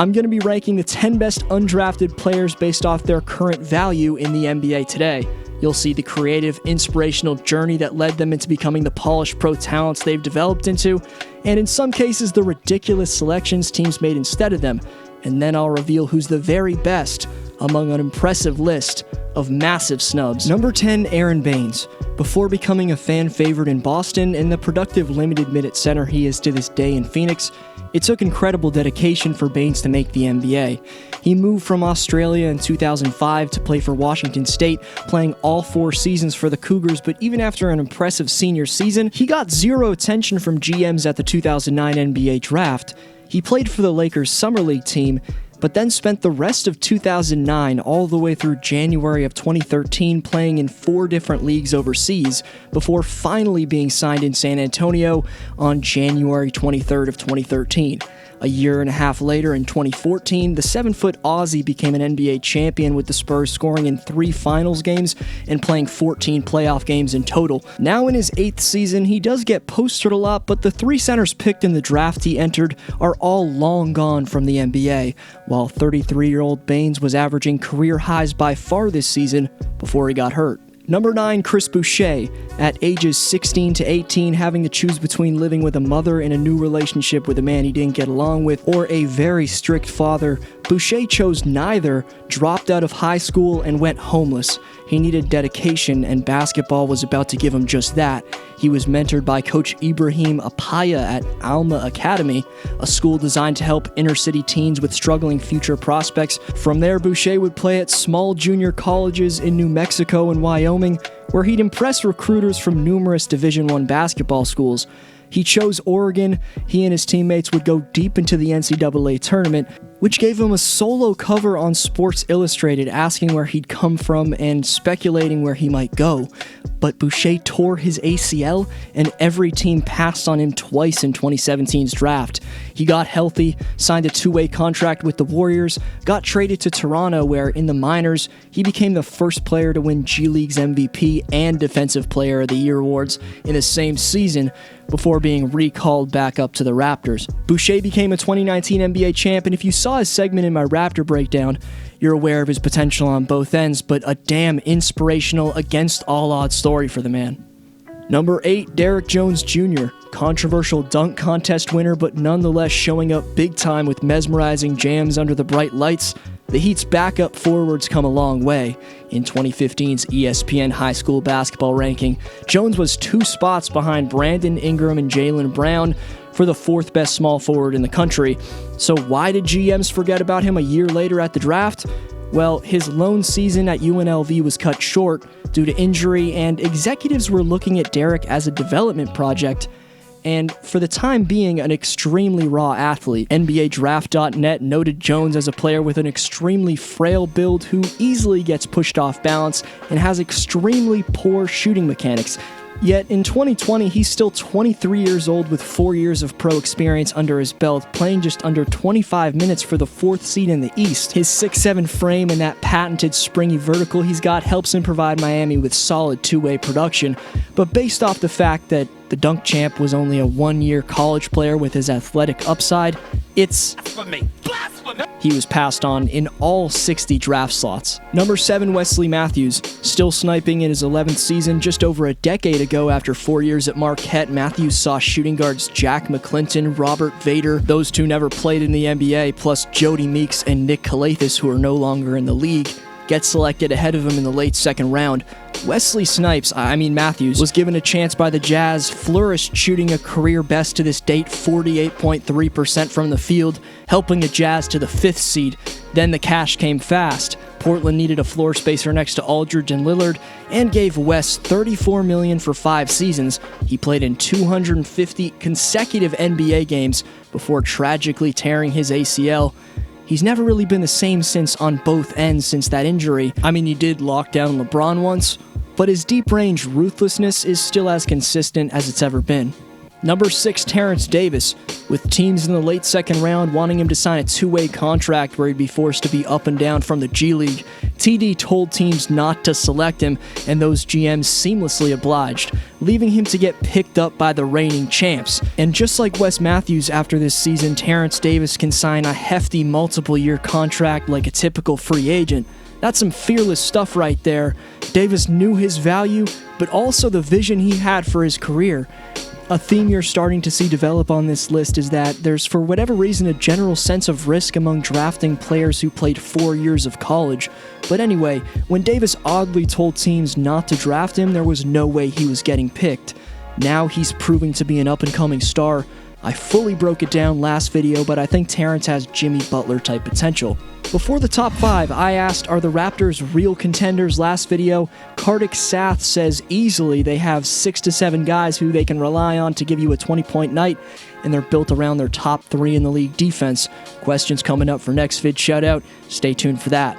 I'm going to be ranking the 10 best undrafted players based off their current value in the NBA today. You'll see the creative, inspirational journey that led them into becoming the polished pro talents they've developed into, and in some cases, the ridiculous selections teams made instead of them. And then I'll reveal who's the very best among an impressive list of massive snubs. Number 10, Aron Baynes. Before becoming a fan favorite in Boston and the productive limited-minute center he is to this day in Phoenix, it took incredible dedication for Baynes to make the NBA. He moved from Australia in 2005 to play for Washington State, playing all 4 seasons for the Cougars, but even after an impressive senior season, he got zero attention from GMs at the 2009 NBA draft. He played for the Lakers' Summer League team, but then spent the rest of 2009 all the way through January of 2013 playing in 4 different leagues overseas before finally being signed in San Antonio on January 23rd of 2013. A year and a half later, in 2014, the 7-foot Aussie became an NBA champion with the Spurs scoring in 3 finals games and playing 14 playoff games in total. Now in his 8th season, he does get posted a lot, but the 3 centers picked in the draft he entered are all long gone from the NBA, while 33-year-old Baynes was averaging career highs by far this season before he got hurt. Number 9, Chris Boucher. At ages 16 to 18, having to choose between living with a mother in a new relationship with a man he didn't get along with, or a very strict father, Boucher chose neither, dropped out of high school, and went homeless. He needed dedication, and basketball was about to give him just that. He was mentored by Coach Ibrahim Apaya at Alma Academy, a school designed to help inner-city teens with struggling future prospects. From there, Boucher would play at small junior colleges in New Mexico and Wyoming, where he'd impress recruiters from numerous Division I basketball schools. He chose Oregon. He and his teammates would go deep into the NCAA tournament, which gave him a solo cover on Sports Illustrated asking where he'd come from and speculating where he might go. But Boucher tore his ACL, and every team passed on him twice in 2017's draft. He got healthy, signed a 2-way contract with the Warriors, got traded to Toronto where, in the minors, he became the first player to win G League's MVP and Defensive Player of the Year awards in the same season, before being recalled back up to the Raptors. Boucher became a 2019 NBA champ, and if you saw his segment in my Raptor breakdown, you're aware of his potential on both ends, but a damn inspirational, against-all-odds story for the man. Number 8, Derrick Jones Jr., controversial dunk contest winner, but nonetheless showing up big time with mesmerizing jams under the bright lights. The Heat's backup forwards come a long way. In 2015's ESPN High School Basketball ranking, Jones was 2 spots behind Brandon Ingram and Jaylen Brown for the 4th best small forward in the country. So why did GMs forget about him a year later at the draft? Well, his lone season at UNLV was cut short due to injury, and executives were looking at Derrick as a development project, and for the time being, an extremely raw athlete. NBADraft.net noted Jones as a player with an extremely frail build who easily gets pushed off balance and has extremely poor shooting mechanics. Yet in 2020, he's still 23 years old with 4 years of pro experience under his belt, playing just under 25 minutes for the 4th seed in the East. His 6'7" frame and that patented springy vertical he's got helps him provide Miami with solid 2-way production, but based off the fact that the dunk champ was only a 1-year college player with his athletic upside, it's blasphemy! He was passed on in all 60 draft slots. Number 7, Wesley Matthews. Still sniping in his 11th season. Just over a decade ago, after 4 years at Marquette, Matthews saw shooting guards Jack McClinton, Robert Vader, those 2 never played in the NBA, plus Jody Meeks and Nick Calathis, who are no longer in the league, get selected ahead of him in the late 2nd round. Wesley Matthews, was given a chance by the Jazz, flourished shooting a career best to this date, 48.3% from the field, helping the Jazz to the 5th seed. Then the cash came fast. Portland needed a floor spacer next to Aldridge and Lillard, and gave Wes $34 million for 5 seasons. He played in 250 consecutive NBA games before tragically tearing his ACL. He's never really been the same since on both ends since that injury. He did lock down LeBron once, but his deep-range ruthlessness is still as consistent as it's ever been. Number 6, Terrence Davis, with teams in the late second round wanting him to sign a two-way contract where he'd be forced to be up and down from the G League. TD told teams not to select him, and those GMs seamlessly obliged, leaving him to get picked up by the reigning champs. And just like Wes Matthews after this season, Terrence Davis can sign a hefty multiple-year contract like a typical free agent. That's some fearless stuff right there. Davis knew his value, but also the vision he had for his career. A theme you're starting to see develop on this list is that there's, for whatever reason, a general sense of risk among drafting players who played 4 years of college. But anyway, when Davis oddly told teams not to draft him, there was no way he was getting picked. Now he's proving to be an up-and-coming star. I fully broke it down last video, but I think Terrence has Jimmy Butler-type potential. Before the top 5, I asked, are the Raptors real contenders last video? Kartik Sath says easily they have 6 to 7 guys who they can rely on to give you a 20-point night, and they're built around their top 3 in the league defense. Questions coming up for next vid shoutout. Stay tuned for that.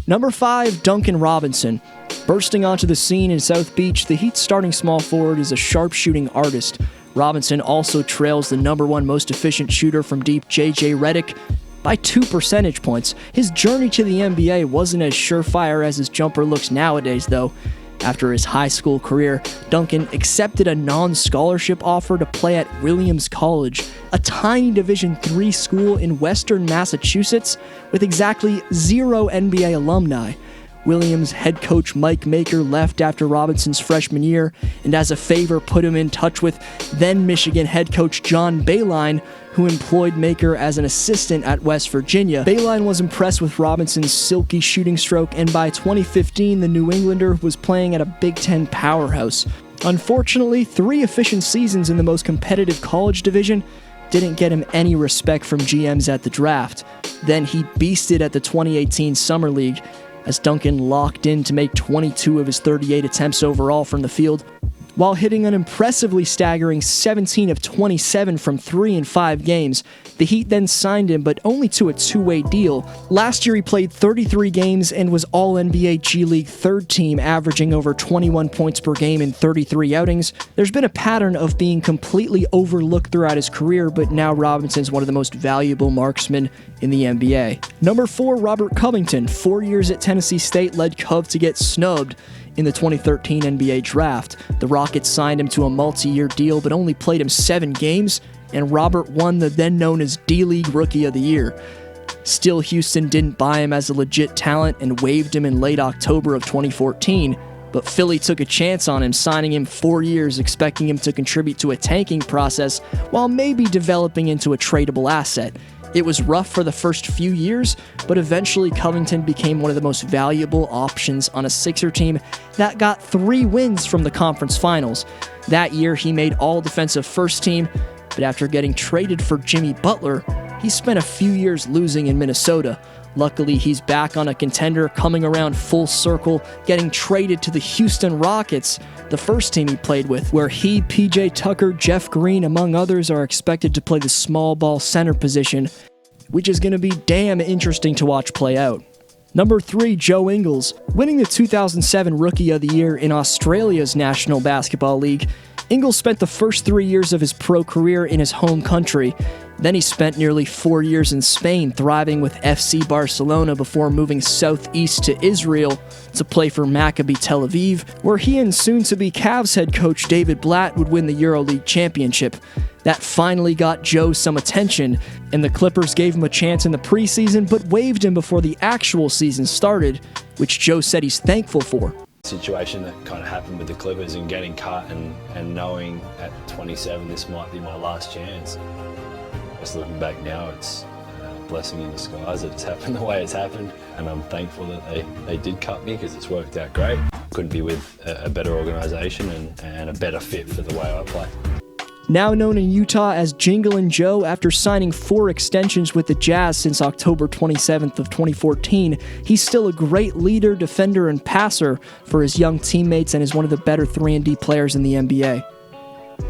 Number 5, Duncan Robinson. Bursting onto the scene in South Beach, the Heat's starting small forward is a sharpshooting artist. Robinson also trails the number 1 most efficient shooter from deep, J.J. Redick, by 2 percentage points. His journey to the NBA wasn't as surefire as his jumper looks nowadays, though. After his high school career, Duncan accepted a non-scholarship offer to play at Williams College, a tiny Division III school in western Massachusetts with exactly 0 NBA alumni. Williams head coach Mike Maker left after Robinson's freshman year, and as a favor put him in touch with then Michigan head coach John Beilein, who employed Maker as an assistant at West Virginia. Beilein was impressed with Robinson's silky shooting stroke, and by 2015, the New Englander was playing at a Big Ten powerhouse. Unfortunately, 3 efficient seasons in the most competitive college division didn't get him any respect from GMs at the draft. Then he beasted at the 2018 Summer League, as Duncan locked in to make 22 of his 38 attempts overall from the field, while hitting an impressively staggering 17 of 27 from 3 in 5 games. The Heat then signed him, but only to a 2-way deal. Last year he played 33 games and was All-NBA G League 3rd team, averaging over 21 points per game in 33 outings. There's been a pattern of being completely overlooked throughout his career, but now Robinson's one of the most valuable marksmen in the NBA. Number 4, Robert Covington. 4 years at Tennessee State led Cov to get snubbed in the 2013 NBA draft. The Rockets signed him to a multi-year deal, but only played him 7 games, and Robert won the then known as D-League Rookie of the Year. Still, Houston didn't buy him as a legit talent and waived him in late October of 2014, but Philly took a chance on him, signing him 4 years, expecting him to contribute to a tanking process while maybe developing into a tradable asset. It was rough for the first few years, but eventually Covington became one of the most valuable options on a Sixer team that got 3 wins from the conference finals. That year, he made all-defensive first team, but after getting traded for Jimmy Butler, he spent a few years losing in Minnesota. Luckily, he's back on a contender, coming around full circle, getting traded to the Houston Rockets, the first team he played with, where he, PJ Tucker, Jeff Green, among others, are expected to play the small ball center position, which is going to be damn interesting to watch play out. Number 3, Joe Ingles. Winning the 2007 Rookie of the Year in Australia's National Basketball League, Ingles spent the first 3 years of his pro career in his home country. Then he spent nearly 4 years in Spain, thriving with FC Barcelona before moving southeast to Israel to play for Maccabi Tel Aviv, where he and soon-to-be Cavs head coach David Blatt would win the EuroLeague championship. That finally got Joe some attention, and the Clippers gave him a chance in the preseason but waived him before the actual season started, which Joe said he's thankful for. Situation that kind of happened with the Clippers and getting cut and knowing at 27 this might be my last chance. Just looking back now, it's a blessing in disguise that it's happened the way it's happened, and I'm thankful that they did cut me because it's worked out great. Couldn't be with a better organisation and a better fit for the way I play. Now known in Utah as Jingle Joe, after signing 4 extensions with the Jazz since October 27th of 2014, he's still a great leader, defender, and passer for his young teammates and is one of the better 3-and-D players in the NBA.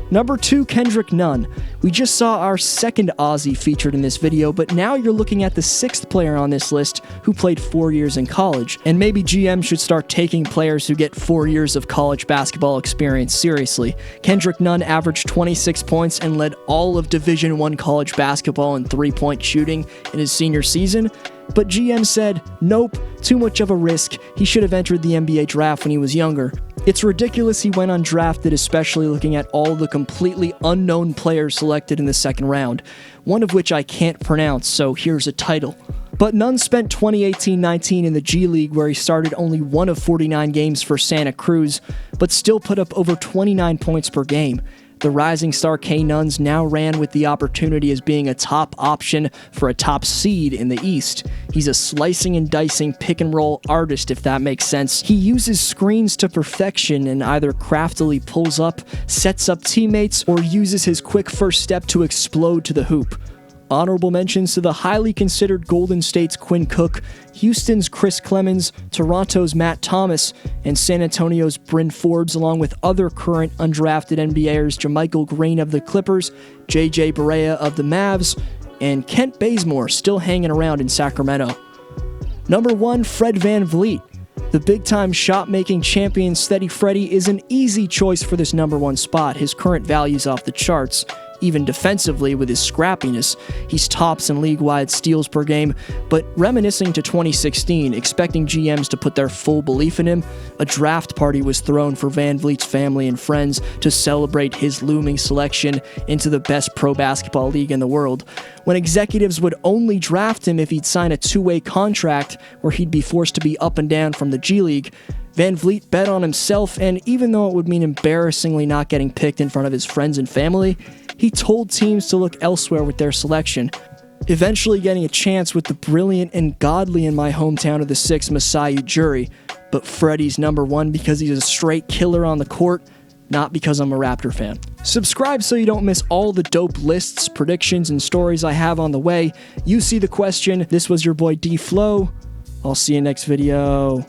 Number 2, Kendrick Nunn. We just saw our second Aussie featured in this video, but now you're looking at the 6th player on this list who played 4 years in college. And maybe GM should start taking players who get 4 years of college basketball experience seriously. Kendrick Nunn averaged 26 points and led all of Division I college basketball in three-point shooting in his senior season. But GM said, nope, too much of a risk. He should have entered the NBA draft when he was younger. It's ridiculous he went undrafted, especially looking at all the completely unknown players selected in the second round, one of which I can't pronounce, so here's a title. But Nunn spent 2018-19 in the G League, where he started only 1 of 49 games for Santa Cruz, but still put up over 29 points per game. The rising star K Nuns now ran with the opportunity as being a top option for a top seed in the East. He's a slicing and dicing pick and roll artist, if that makes sense. He uses screens to perfection and either craftily pulls up, sets up teammates, or uses his quick first step to explode to the hoop. Honorable mentions to the highly considered Golden State's Quinn Cook, Houston's Chris Clemens, Toronto's Matt Thomas, and San Antonio's Bryn Forbes, along with other current undrafted NBAers JaMychal Green of the Clippers, JJ Barea of the Mavs, and Kent Bazemore still hanging around in Sacramento. Number 1, Fred VanVLEET. The big-time shot-making champion Steady Freddy is an easy choice for this number 1 spot. His current value's off the charts. Even defensively with his scrappiness, he's tops in league-wide steals per game, but reminiscing to 2016, expecting GMs to put their full belief in him, a draft party was thrown for VanVLEET's family and friends to celebrate his looming selection into the best pro basketball league in the world, when executives would only draft him if he'd sign a two-way contract where he'd be forced to be up and down from the G League. VanVLEET bet on himself, and even though it would mean embarrassingly not getting picked in front of his friends and family, he told teams to look elsewhere with their selection, eventually getting a chance with the brilliant and godly in my hometown of the 6, Masai Ujiri. But Freddie's number 1 because he's a straight killer on the court, not because I'm a Raptor fan. Subscribe so you don't miss all the dope lists, predictions, and stories I have on the way. You see the question. This was your boy D Flow. I'll see you next video.